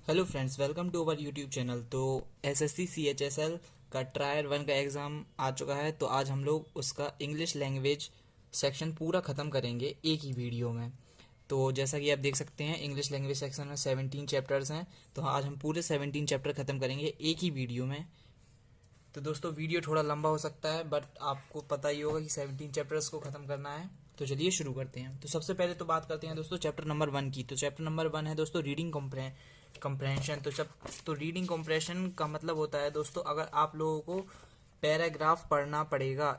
Hello friends, welcome to our YouTube channel. तो SSC CHSL का trial 1 का exam आ चुका है। तो आज हम लोग उसका इंग्लिश लैंग्वेज सेक्शन पूरा ख़त्म करेंगे एक ही वीडियो में। तो जैसा कि आप देख सकते हैं, इंग्लिश लैंग्वेज सेक्शन में 17 चैप्टर्स हैं। तो आज हम पूरे 17 चैप्टर ख़त्म करेंगे एक ही वीडियो में। तो दोस्तों, वीडियो थोड़ा लंबा हो सकता है, बट आपको पता ही होगा कि 17 चैप्टर्स को ख़त्म करना है। तो चलिए शुरू करते हैं। तो सबसे पहले तो बात करते हैं दोस्तों चैप्टर नंबर 1 की। तो चैप्टर नंबर 1 है दोस्तों रीडिंग कंप्रहेंशन। तो रीडिंग कंप्रहेंशन का मतलब होता है दोस्तों, अगर आप लोगों को पैराग्राफ पढ़ना पड़ेगा।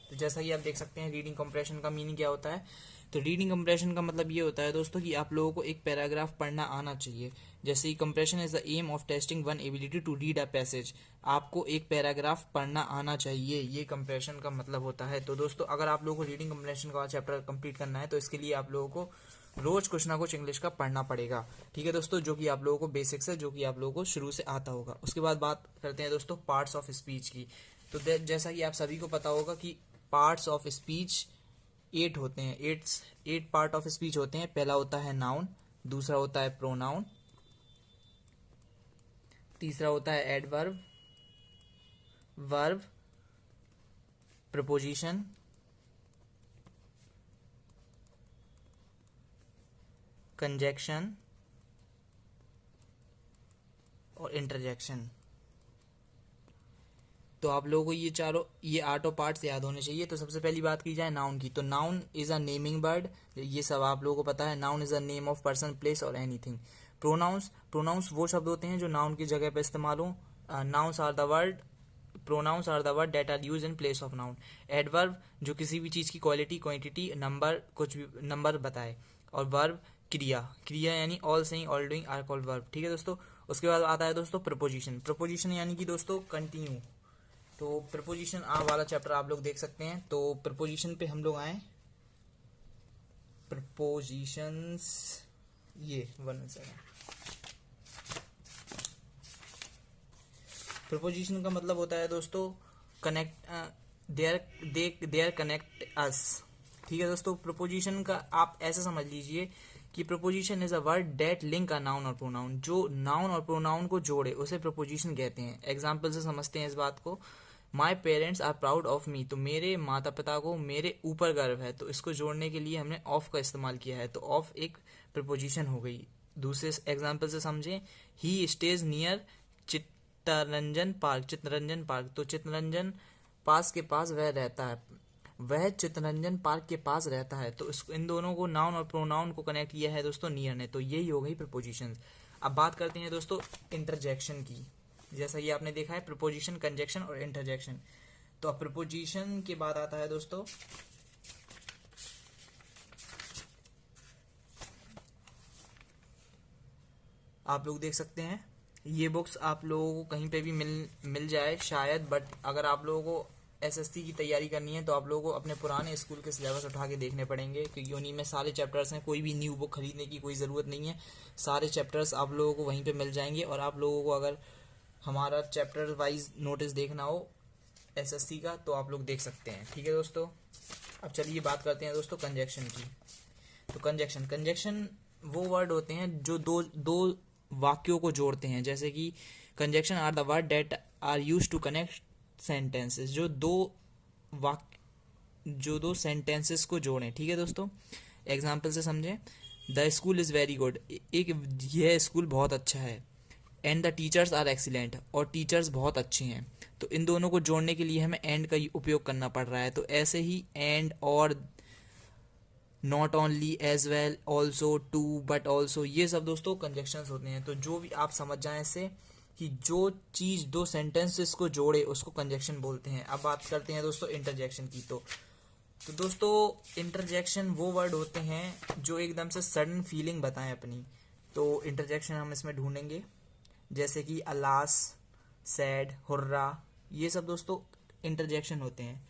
तो जैसा कि आप देख सकते हैं, रीडिंग कंप्रेशन का मीनिंग क्या होता है। तो रीडिंग कंप्रेशन का मतलब ये होता है दोस्तों कि आप लोगों को एक पैराग्राफ पढ़ना आना चाहिए। जैसे कि comprehension is the aim of testing one ability to read a passage. आपको एक पैराग्राफ पढ़ना आना चाहिए, ये कंप्रेशन का मतलब होता है। तो दोस्तों, अगर आप लोगों को रीडिंग कंप्रेशन का चैप्टर कंप्लीट करना है तो इसके लिए आप लोगों को रोज कुछ ना कुछ इंग्लिश का पढ़ना पड़ेगा। ठीक है दोस्तों, जो कि आप लोगों को बेसिक्स है, जो कि आप लोगों को शुरू से आता होगा। उसके बाद बात करते हैं दोस्तों पार्ट्स ऑफ स्पीच की। तो जैसा कि आप सभी को पता होगा कि पार्ट्स ऑफ स्पीच 8 होते हैं। एट पार्ट ऑफ स्पीच होते हैं। पहला होता है नाउन, दूसरा होता है प्रोनाउन, तीसरा होता है एडवर्ब, वर्ब, प्रपोजिशन, कंजक्शन और इंटरजेक्शन। तो आप लोगों को ये आठों पार्ट्स याद होने चाहिए। तो सबसे पहली बात की जाए नाउन की, तो noun is a naming word. ये सब आप लोगों को पता है। Noun is a name of person, place और एनीथिंग। प्रोनाउंस वो शब्द होते हैं जो नाउन की जगह पर इस्तेमाल हो। Nouns are the word pronouns are the word that are use in place of noun. Adverb जो किसी भी चीज की क्वालिटी, क्वांटिटी, नंबर, कुछ भी नंबर बताए। और वर्ब क्रिया यानी all saying, all doing are called verb. ठीक है दोस्तों। उसके बाद आता है दोस्तों प्रपोजिशन यानी कि दोस्तों कंटिन्यू। तो प्रपोजिशन वाला चैप्टर आप लोग देख सकते हैं। तो प्रपोजिशन पे हम लोग आए। प्रपोजिशंस ये 1 सेकेंड। प्रपोजिशन का मतलब होता है दोस्तों कनेक्ट, देयर कनेक्ट अस। ठीक है दोस्तों। प्रपोजिशन का आप ऐसे समझ लीजिए कि preposition is a word that link a noun और प्रोनाउन। जो नाउन और प्रोनाउन को जोड़े उसे प्रपोजिशन कहते हैं। एग्जाम्पल से समझते हैं इस बात को। My parents are proud of me. तो मेरे माता पिता को मेरे ऊपर गर्व है। तो इसको जोड़ने के लिए हमने ऑफ का इस्तेमाल किया है। तो ऑफ एक प्रपोजिशन हो गई। दूसरे एग्जाम्पल से समझें। ही स्टेज नियर चित्तरंजन पार्क। तो चित्तरंजन पास के पास वह रहता है, वह चित्तरंजन पार्क के पास रहता है। तो इन दोनों को, नाउन और प्रोनाउन को कनेक्ट किया है दोस्तों नियर ने। तो यही हो गई प्रपोजिशन। अब बात करते हैं दोस्तों इंटरजेक्शन की। जैसा कि आपने देखा है प्रपोजिशन, कंजक्शन और इंटरजेक्शन। तो अब प्रपोजिशन के बाद आता है दोस्तों आप लोग देख सकते हैं, ये बुक्स आप लोगों को कहीं पे भी मिल जाए शायद, बट अगर आप लोगों को एसएससी की तैयारी करनी है तो आप लोगों को अपने पुराने स्कूल के सिलेबस उठा के देखने पड़ेंगे, क्योंकि उन्हीं में सारे चैप्टर्स हैं। कोई भी न्यू बुक खरीदने की कोई ज़रूरत नहीं है। सारे चैप्टर्स आप लोगों को वहीं पे मिल जाएंगे। और आप लोगों को अगर हमारा चैप्टर वाइज नोटिस देखना हो एसएससी का तो आप लोग देख सकते हैं। ठीक है दोस्तों। अब चलिए बात करते हैं दोस्तों कंजक्शन की। तो कंजक्शन वो वर्ड होते हैं जो दो दो वाक्यों को जोड़ते हैं। जैसे कि conjunction are the word that are use to connect sentences. जो दो सेंटेंसेस को जोड़ें। ठीक है दोस्तों। एग्जाम्पल से समझें। The school is very good. एक, यह स्कूल बहुत अच्छा है। And the teachers are excellent. और टीचर्स बहुत अच्छे हैं। तो इन दोनों को जोड़ने के लिए हमें एंड का उपयोग करना पड़ रहा है। तो ऐसे ही एंड, और, not only, as well, also, too, but also, ये सब दोस्तों कंजक्शंस होते हैं। तो जो भी आप समझ जाएं इससे कि जो चीज दो सेंटेंसेस को जोड़े उसको कंजक्शन बोलते हैं। अब बात करते हैं दोस्तों इंटरजेक्शन की। तो दोस्तों इंटरजेक्शन वो वर्ड होते हैं जो एकदम से सडन फीलिंग बताएं अपनी। तो इंटरजेक्शन हम इसमें ढूंढेंगे, जैसे कि अलास, सैड, हुर्रा, ये सब दोस्तों इंटरजेक्शन होते हैं।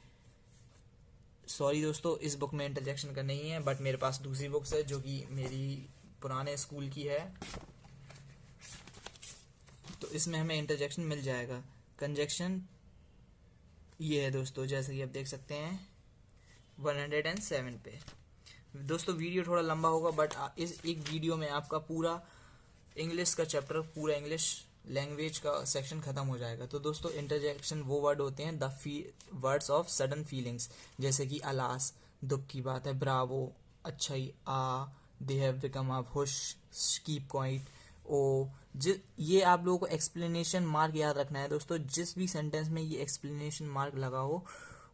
सॉरी दोस्तों, इस बुक में इंटरजेक्शन का नहीं है, बट मेरे पास दूसरी बुक्स है जो कि मेरी पुराने स्कूल की है। तो इसमें हमें इंटरजेक्शन मिल जाएगा। कंजक्शन ये है दोस्तों, जैसे कि आप देख सकते हैं 107 पे। दोस्तों वीडियो थोड़ा लंबा होगा, बट इस एक वीडियो में आपका पूरा इंग्लिश का चैप्टर, पूरा इंग्लिश लैंग्वेज का सेक्शन खत्म हो जाएगा। तो दोस्तों इंटरजेक्शन वो वर्ड होते हैं the words of sudden feelings, जैसे कि अलास दुख की बात है, ब्रावो अच्छाई, they have become a hush, keep quiet, oh ये आप लोगों को एक्सप्लेनेशन मार्क याद रखना है दोस्तों। जिस भी सेंटेंस में ये एक्सप्लेनेशन मार्क लगा हो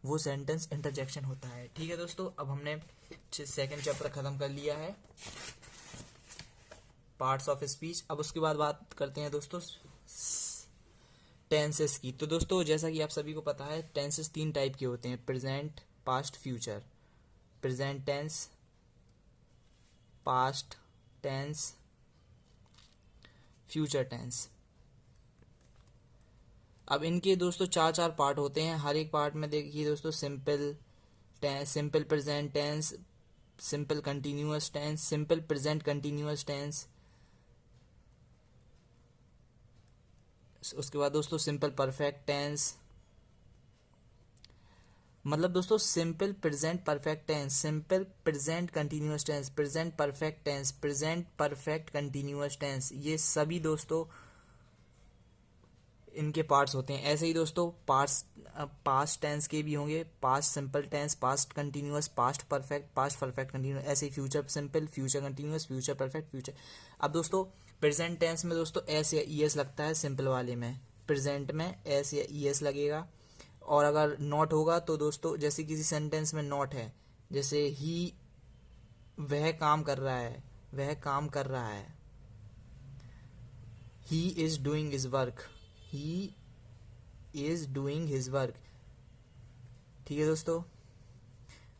वो सेंटेंस इंटरजेक्शन होता है। ठीक है दोस्तों, अब हमने सेकंड चैप्टर खत्म कर लिया है, पार्ट्स ऑफ स्पीच। अब उसके बाद बात करते हैं दोस्तों टेंसेस की। तो दोस्तों जैसा कि आप सभी को पता है, टेंसेस 3 टाइप के होते हैं, present, past, future. Present tense, past tense, future tense. अब इनके दोस्तों 4 पार्ट होते हैं। हर एक पार्ट में देखिए दोस्तों, simple tense, simple present tense, simple continuous tense, simple present continuous tense, उसके बाद दोस्तों सिंपल परफेक्ट टेंस। मतलब दोस्तों simple present perfect tense, simple present continuous tense, present perfect tense, present perfect continuous tense, ये सभी दोस्तों इनके पार्ट्स होते हैं। ऐसे ही दोस्तों पास्ट टेंस के भी होंगे, past simple tense, past continuous, past perfect continuous, ऐसे ही future simple, future continuous, future perfect, future. अब दोस्तों प्रेजेंट टेंस में दोस्तों एस या ई एस लगता है, सिंपल वाले में प्रेजेंट में एस या ई एस लगेगा। और अगर नॉट होगा तो दोस्तों जैसे किसी सेंटेंस में नॉट है, जैसे ही वह काम कर रहा है, वह काम कर रहा है, he is doing his work, he is doing his work. ठीक है दोस्तों,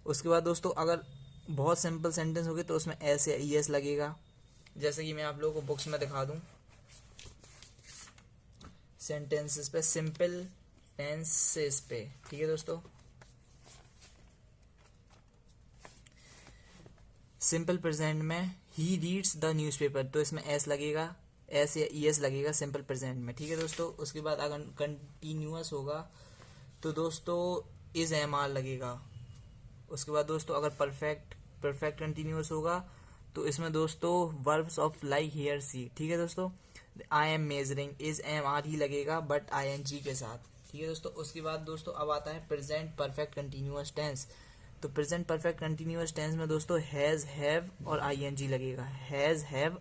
उसके बाद दोस्तों अगर बहुत सिंपल सेंटेंस हो गए तो उसमें एस या ई एस लगेगा। जैसे कि मैं आप लोगों को बुक्स में दिखा दूं सेंटेंसेस पे, सिंपल टेंसेस पे। ठीक है दोस्तों, सिंपल प्रेजेंट में ही रीड्स द न्यूज़पेपर, तो इसमें एस लगेगा, एस या ई एस लगेगा सिंपल प्रेजेंट में। ठीक है दोस्तों, उसके बाद अगर कंटिन्यूअस होगा तो दोस्तों इज एम आर लगेगा। उसके बाद दोस्तों अगर परफेक्ट कंटिन्यूअस होगा तो इसमें दोस्तों verbs of like here see. ठीक है दोस्तों, I am measuring, is am are ही लगेगा बट आई एन जी के साथ। ठीक है दोस्तों, उसके बाद दोस्तों अब आता है प्रेजेंट परफेक्ट कंटिन्यूअस टेंस। तो प्रेजेंट परफेक्ट कंटिन्यूअस टेंस में दोस्तों हैज, हैव और आई एन जी लगेगा, has, have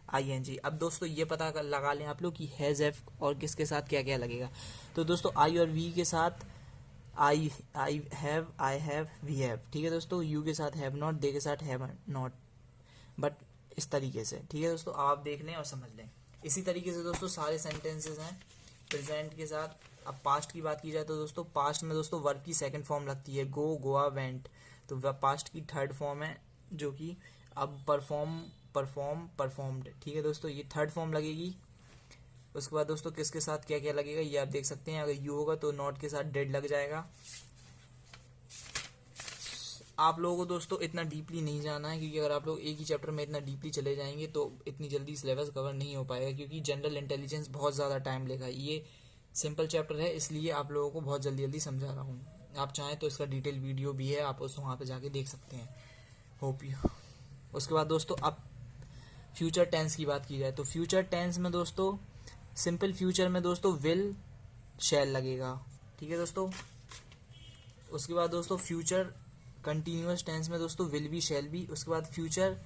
I N G. अब दोस्तों ये पता लगा लें आप लोग कि हैज, हैव और किसके साथ क्या क्या लगेगा। तो दोस्तों आई और वी के साथ आई हैव, वी हैव। ठीक है दोस्तों, यू के साथ हैव नॉट, दे के साथ हैव नॉट, बट इस तरीके से। ठीक है दोस्तों, आप देख लें और समझ लें। इसी तरीके से दोस्तों सारे सेंटेंसेस हैं प्रेजेंट के साथ। अब पास्ट की बात की जाए तो दोस्तों पास्ट में दोस्तों वर्ब की सेकंड फॉर्म लगती है, गो, गोआ, वेंट। तो पास्ट की थर्ड फॉर्म है जो कि अब परफॉर्म्ड। ठीक है दोस्तों, ये थर्ड फॉर्म लगेगी। उसके बाद दोस्तों किसके साथ क्या क्या लगेगा ये आप देख सकते हैं। अगर यू होगा तो नॉट के साथ डेड लग जाएगा। आप लोगों को दोस्तों इतना डीपली नहीं जाना है, क्योंकि अगर आप लोग एक ही चैप्टर में इतना डीपली चले जाएंगे तो इतनी जल्दी सिलेबस कवर नहीं हो पाएगा, क्योंकि जनरल इंटेलिजेंस बहुत ज़्यादा टाइम लेगा। ये सिंपल चैप्टर है, इसलिए आप लोगों को बहुत जल्दी जल्दी समझा रहा हूँ। आप चाहें तो इसका डिटेल वीडियो भी है, आप उस वहाँ पर जाके देख सकते हैं। Hope you. उसके बाद दोस्तों अब फ्यूचर टेंस की बात की जाए तो फ्यूचर टेंस में दोस्तों सिंपल फ्यूचर में दोस्तों विल, शैल लगेगा। ठीक है दोस्तों, उसके बाद दोस्तों फ्यूचर कंटिन्यूअस टेंस में दोस्तों विल भी, शैल भी। उसके बाद future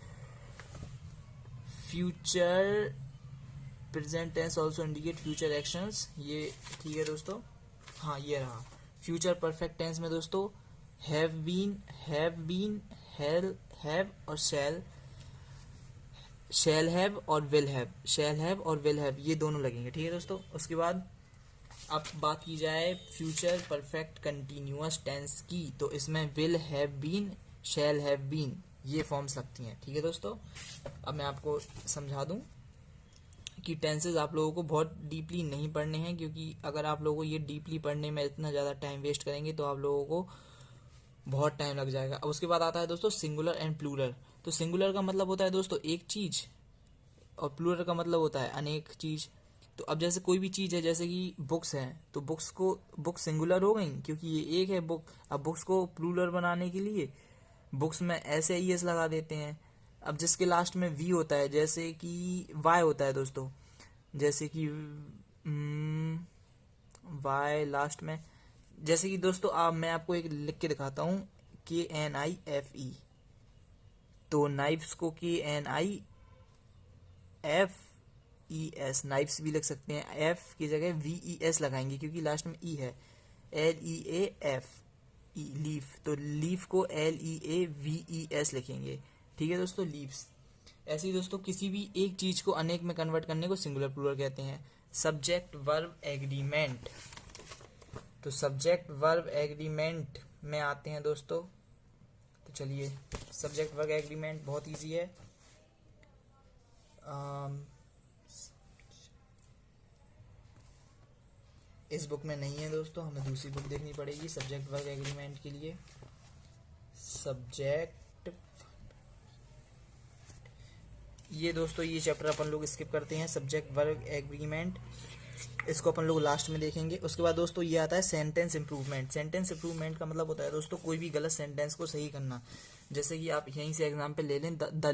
present tense also indicate future actions, ये ठीक है दोस्तों। हाँ ये रहा। फ्यूचर परफेक्ट टेंस में दोस्तों हैव बीन, हैव और शैल हैव और विल हैव, ये दोनों लगेंगे। ठीक है दोस्तों, उसके बाद अब बात की जाए फ्यूचर परफेक्ट कंटिन्यूअस टेंस की, तो इसमें will have been, shall have been, ये फॉर्म्स लगती हैं। ठीक है दोस्तों, अब मैं आपको समझा दूं कि टेंसेज आप लोगों को बहुत डीपली नहीं पढ़ने हैं, क्योंकि अगर आप लोगों को ये डीपली पढ़ने में इतना ज़्यादा टाइम वेस्ट करेंगे तो आप लोगों को बहुत टाइम लग जाएगा। अब उसके बाद आता है दोस्तों सिंगुलर एंड प्लूरल। तो सिंगुलर का मतलब होता है दोस्तों एक चीज़, और प्लूरल का मतलब होता है अनेक चीज़। तो अब जैसे कोई भी चीज़ है, जैसे कि बुक्स हैं, तो बुक्स सिंगुलर हो गई क्योंकि ये एक है बुक। अब बुक्स को प्लूरल बनाने के लिए बुक्स में ऐसे ई एस लगा देते हैं। अब जिसके लास्ट में वी होता है, जैसे कि वाई होता है दोस्तों, जैसे कि वाई लास्ट में, जैसे कि दोस्तों आप, मैं आपको एक लिख के दिखाता हूँ, KNIFE। तो नाइफ्स को KNIFES, नाइफ्स भी लिख सकते हैं, एफ की जगह VES लगाएंगे क्योंकि लास्ट में ई है। LEAF, लीफ, तो लीफ को LEAVES लिखेंगे। ठीक है दोस्तों, लीव्स। ऐसे ही दोस्तों किसी भी एक चीज को अनेक में कन्वर्ट करने को सिंगुलर प्लूरल कहते हैं। सब्जेक्ट वर्ब एग्रीमेंट, तो सब्जेक्ट वर्ब एग्रीमेंट में आते हैं दोस्तों। तो चलिए, सब्जेक्ट वर्ब एग्रीमेंट बहुत इजी है। इस बुक में नहीं है दोस्तों, हमें दूसरी बुक देखनी पड़ेगी सब्जेक्ट वर्ब एग्रीमेंट के लिए। सब्जेक्ट, ये दोस्तों ये चैप्टर अपन लोग स्किप करते हैं, सब्जेक्ट वर्ब एग्रीमेंट, इसको अपन लोग लास्ट में देखेंगे। उसके बाद दोस्तों ये आता है सेंटेंस इंप्रूवमेंट। सेंटेंस इंप्रूवमेंट का मतलब होता है दोस्तों कोई भी गलत सेंटेंस को सही करना। जैसे कि आप यहीं से एग्जांपल ले लें, the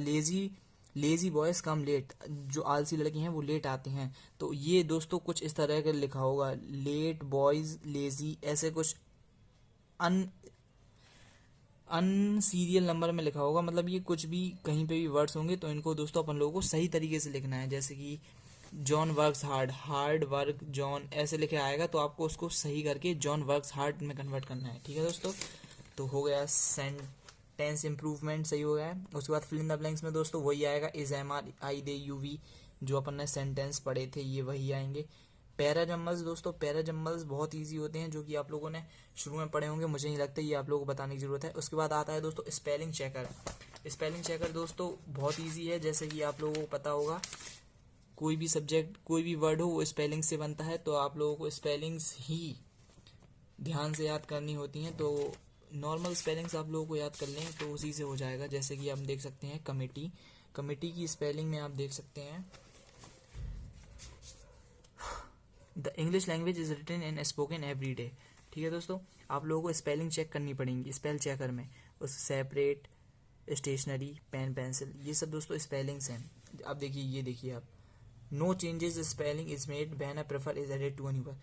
lazy boys come late, जो आलसी लड़के हैं वो लेट आते हैं। तो ये दोस्तों कुछ इस तरह का लिखा होगा, लेट बॉयज लेजी, ऐसे कुछ सीरियल नंबर में लिखा होगा। मतलब ये कुछ भी कहीं पे भी वर्ड्स होंगे तो इनको दोस्तों अपन लोगों को सही तरीके से लिखना है। जैसे कि John works hard, hard work John, ऐसे लिखे आएगा तो आपको उसको सही करके जॉन वर्क्स हार्ड में कन्वर्ट करना है। ठीक है दोस्तों, तो हो गया सेंटेंस इंप्रूवमेंट, सही हो गया है। उसके बाद फिल इन द ब्लैंक्स में दोस्तों वही आएगा, is am are I they you we, जो अपन ने सेंटेंस पढ़े थे ये वही आएंगे। पैराजम्बल्स दोस्तों, पैराजम्बल्स बहुत इजी होते हैं, जो कि आप लोगों ने शुरू में पढ़े होंगे, मुझे नहीं लगता ये आप लोगों को बताने की जरूरत है। उसके बाद आता है दोस्तों स्पेलिंग चेकर। स्पेलिंग चेकर दोस्तों बहुत इजी है, जैसे कि आप लोगों को पता होगा कोई भी सब्जेक्ट, कोई भी वर्ड हो वो स्पेलिंग से बनता है, तो आप लोगों को स्पेलिंग्स ही ध्यान से याद करनी होती हैं। तो नॉर्मल स्पेलिंग्स आप लोगों को याद कर लें तो उसी से हो जाएगा। जैसे कि आप देख सकते हैं कमेटी, कमेटी की स्पेलिंग में आप देख सकते हैं, the English language is written and spoken every day. ठीक है दोस्तों, आप लोगों को स्पेलिंग चेक करनी पड़ेगी स्पेल चेकर में। उस सेपरेट, स्टेशनरी, पेन पेंसिल, ये सब दोस्तों स्पेलिंग्स हैं। अब देखिए, ये देखिए आप, no changes spelling is made when a prefix is added to a new word.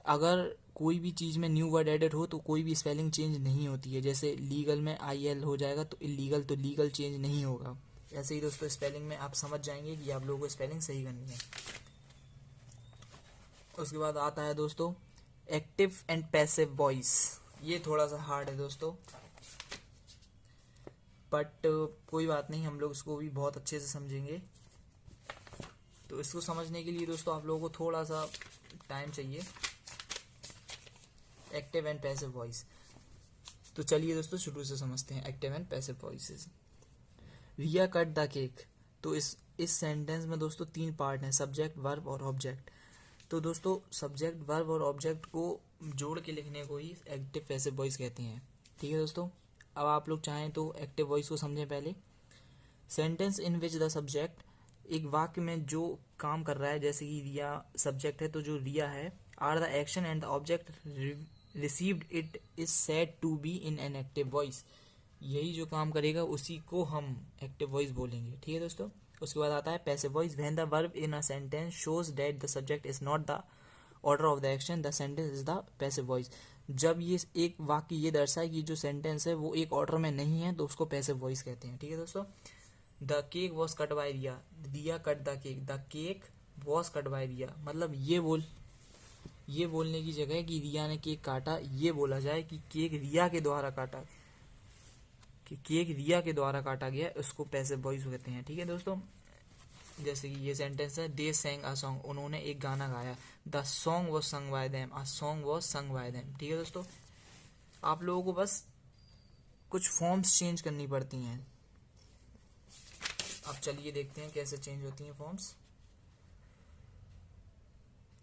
अगर कोई भी चीज़ में न्यू वर्ड एडेड हो तो कोई भी स्पेलिंग चेंज नहीं होती है। जैसे लीगल में IL हो जाएगा तो इलीगल, तो लीगल चेंज नहीं होगा। ऐसे ही दोस्तों स्पेलिंग में आप समझ जाएंगे कि आप लोगों को स्पेलिंग सही करनी है। उसके बाद आता है दोस्तों एक्टिव एंड पैसिव वॉइस। ये थोड़ा सा हार्ड है दोस्तों, बट कोई बात नहीं, हम लोग इसको भी बहुत अच्छे से समझेंगे। तो इसको समझने के लिए दोस्तों आप लोगों को थोड़ा सा टाइम चाहिए। एक्टिव एंड पैसिव वॉइस, तो चलिए दोस्तों शुरू से समझते हैं active and passive voices. Riya cut the cake, तो इस सेंटेंस में दोस्तों 3 पार्ट हैं, सब्जेक्ट, वर्ब और ऑब्जेक्ट। तो दोस्तों सब्जेक्ट, वर्ब और ऑब्जेक्ट को जोड़ के लिखने को ही एक्टिव पैसिव वॉइस कहते हैं। ठीक है दोस्तों, अब आप लोग चाहें तो एक्टिव वॉइस को समझें पहले। Sentence in which the subject, एक वाक्य में जो काम कर रहा है, जैसे कि रिया सब्जेक्ट है तो जो रिया है, are the action and the object received it is said to be in an active voice, यही जो काम करेगा उसी को हम एक्टिव वॉइस बोलेंगे। ठीक है दोस्तों, उसके बाद आता है passive voice. When the verb in a sentence shows that the subject is not the order of the action, the sentence is the passive voice. जब ये एक वाक्य ये दर्शाए कि जो सेंटेंस है वो एक ऑर्डर में नहीं है तो उसको पैसिव वॉइस कहते हैं। ठीक है दोस्तों, the cake was cut by Riya, Riya cut the cake, the cake was cut by Riya, मतलब ये बोलने की जगह कि रिया ने केक काटा, ये बोला जाए कि केक रिया के द्वारा काटा, कि केक रिया के द्वारा काटा गया, उसको पैसिव वॉइस कहते हैं। ठीक है दोस्तों, जैसे कि ये सेंटेंस है, दे सेंग अ सॉन्ग, उन्होंने एक गाना गाया, the song was sung by them, a song was sung by them. ठीक है दोस्तों, आप लोगों को बस कुछ फॉर्म्स चेंज करनी पड़ती हैं। अब चलिए देखते हैं कैसे चेंज होती हैं फॉर्म्स।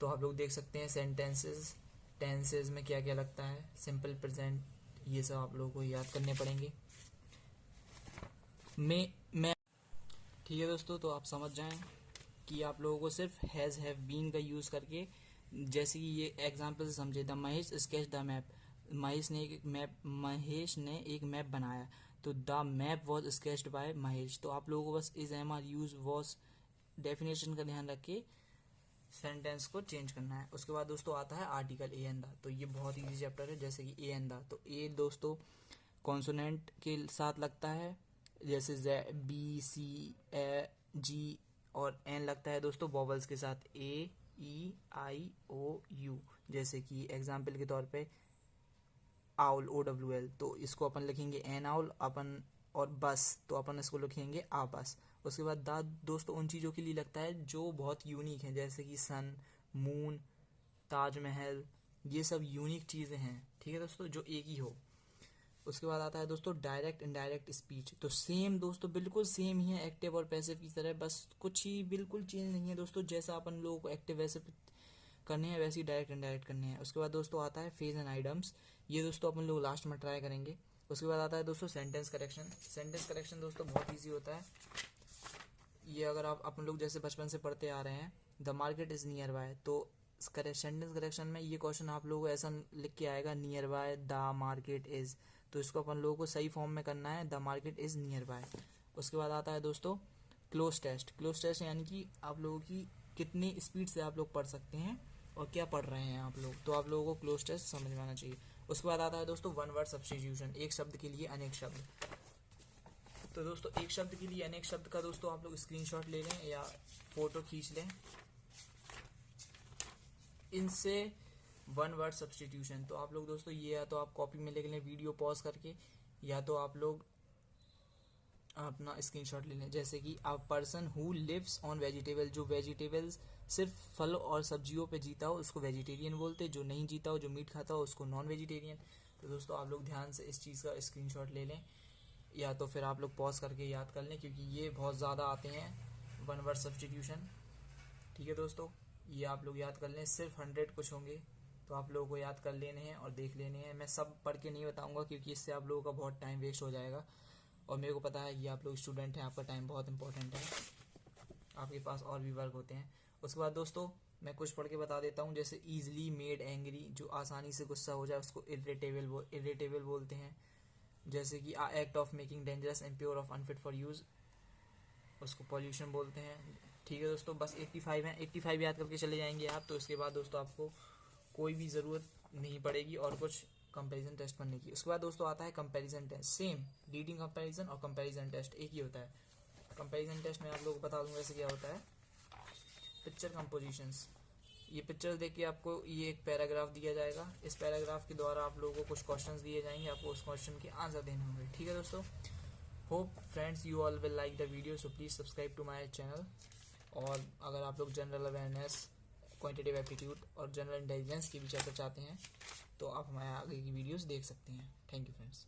तो आप लोग देख सकते हैं सेंटेंसेस, टेंसेस में क्या क्या लगता है, सिंपल प्रेजेंट, ये सब आप लोगों को याद करने पड़ेंगे। मैं ठीक है दोस्तों, तो आप समझ जाएं कि आप लोगों को सिर्फ हैज़ हैव बीन का यूज़ करके, जैसे कि ये एग्जांपल से समझे, the Mahesh sketch the map, Mahesh ने एक मैप बनाया, तो the map was sketched by Mahesh. तो आप लोगों को बस is am are use was definition का ध्यान रख के सेंटेंस को चेंज करना है। उसके बाद दोस्तों आता है आर्टिकल ए एंड द। तो ये बहुत इजी चैप्टर है, जैसे कि ए एंड द। तो ए दोस्तों कॉन्सोनेंट के साथ लगता है, जैसे बी सी ए जी, और एन लगता है दोस्तों वॉवल्स के साथ, ए ई आई ओ यू। जैसे कि एग्जाम्पल के तौर पे आउल, ओ डब्ल्यू एल, तो इसको अपन लिखेंगे एन आउल अपन, और बस तो अपन इसको लिखेंगे आ बस। उसके बाद दा दोस्तों उन चीज़ों के लिए लगता है जो बहुत यूनिक हैं, जैसे कि सन, मून, ताजमहल, ये सब यूनिक चीज़ें हैं, ठीक है दोस्तों, जो एक ही हो। उसके बाद आता है दोस्तों डायरेक्ट इनडायरेक्ट स्पीच। तो सेम दोस्तों बिल्कुल सेम ही है एक्टिव और पैसिव की तरह, बस कुछ ही बिल्कुल चेंज नहीं है दोस्तों। जैसा अपन लोगों को एक्टिव वैसे करने हैं, वैसे ही डायरेक्ट इनडायरेक्ट करने हैं। उसके बाद दोस्तों आता है फेज एंड आइटम्स। ये दोस्तों अपन लोग लास्ट में ट्राई करेंगे। उसके बाद आता है दोस्तों सेंटेंस करेक्शन। सेंटेंस करेक्शन दोस्तों बहुत ईजी होता है। ये अगर आप अपन लोग जैसे बचपन से पढ़ते आ रहे हैं, the market is near by, तो सेंटेंस करेक्शन में ये क्वेश्चन आप लोगों को ऐसा लिख के आएगा, near by the market is. तो इसको अपन लोगों को सही फॉर्म में करना है, the market is near by. उसके बाद आता है दोस्तों क्लोज टेस्ट। क्लोज टेस्ट यानी कि आप लोगों की कितनी स्पीड से आप लोग पढ़ सकते हैं और क्या पढ़ रहे हैं आप लोग, तो आप लोगों को क्लोज टेस्ट समझ में आना चाहिए। उसके बाद आता है दोस्तों वन वर्ड सब्स्टिट्यूशन, एक शब्द के लिए अनेक शब्द। तो दोस्तों एक शब्द के लिए अनेक शब्द का दोस्तों आप लोग स्क्रीनशॉट ले लें या फोटो खींच लें। इनसे वन वर्ड सब्स्टिट्यूशन, तो आप लोग दोस्तों ये या तो आप कॉपी में लिख लें वीडियो पॉज करके, या तो आप लोग अपना स्क्रीनशॉट ले लें। जैसे कि a person who lives on vegetable, जो वेजिटेबल्स सिर्फ फल और सब्जियों पे जीता हो उसको वेजिटेरियन बोलते, जो नहीं जीता हो, जो मीट खाता हो, उसको नॉन वेजिटेरियन। तो दोस्तों आप लोग ध्यान से इस चीज़ का स्क्रीनशॉट ले लें, या तो फिर आप लोग पॉज करके याद कर लें, क्योंकि ये बहुत ज़्यादा आते हैं वन वर्ड सब्स्टिट्यूशन। ठीक है दोस्तों, ये आप लोग याद कर लें, सिर्फ 100 कुछ होंगे, तो आप लोगों को याद कर लेने हैं और देख लेने हैं। मैं सब पढ़ के नहीं बताऊंगा, क्योंकि इससे आप लोगों का बहुत टाइम वेस्ट हो जाएगा, और मेरे को पता है कि आप लोग स्टूडेंट हैं, आपका टाइम बहुत इंपॉर्टेंट है, आपके पास और भी वर्क होते हैं। उसके बाद दोस्तों मैं कुछ पढ़ के बता देता हूँ, जैसे ईजिली मेड एंग्री, जो आसानी से गुस्सा हो जाए उसको इरिटेबल बोलते हैं। जैसे कि a act of making dangerous impure of unfit for use, उसको पॉल्यूशन बोलते हैं। ठीक है दोस्तों, बस 85 है, 85 याद करके चले जाएंगे आप, तो इसके बाद दोस्तों आपको कोई भी ज़रूरत नहीं पड़ेगी और कुछ कंपैरिजन टेस्ट करने की। उसके बाद दोस्तों आता है comparison test. Same reading comparison और कंपैरिजन टेस्ट एक ही होता है। कंपैरिजन टेस्ट में आप लोगों को बता दूंगा वैसे क्या होता है। पिक्चर कंपोजिशंस, ये पिक्चर देख के आपको ये एक पैराग्राफ दिया जाएगा, इस पैराग्राफ के द्वारा आप लोगों को कुछ क्वेश्चंस दिए जाएंगे, आपको उस क्वेश्चन के आंसर देने होंगे। ठीक है दोस्तों, hope friends you all will like the video, so please subscribe to my channel. और अगर आप लोग जनरल अवेयरनेस, क्वांटिटेटिव एप्टीट्यूड और जनरल इंटेलिजेंस की भी चर्चा चाहते हैं, तो आप हमारे आगे की वीडियोस देख सकते हैं। Thank you friends.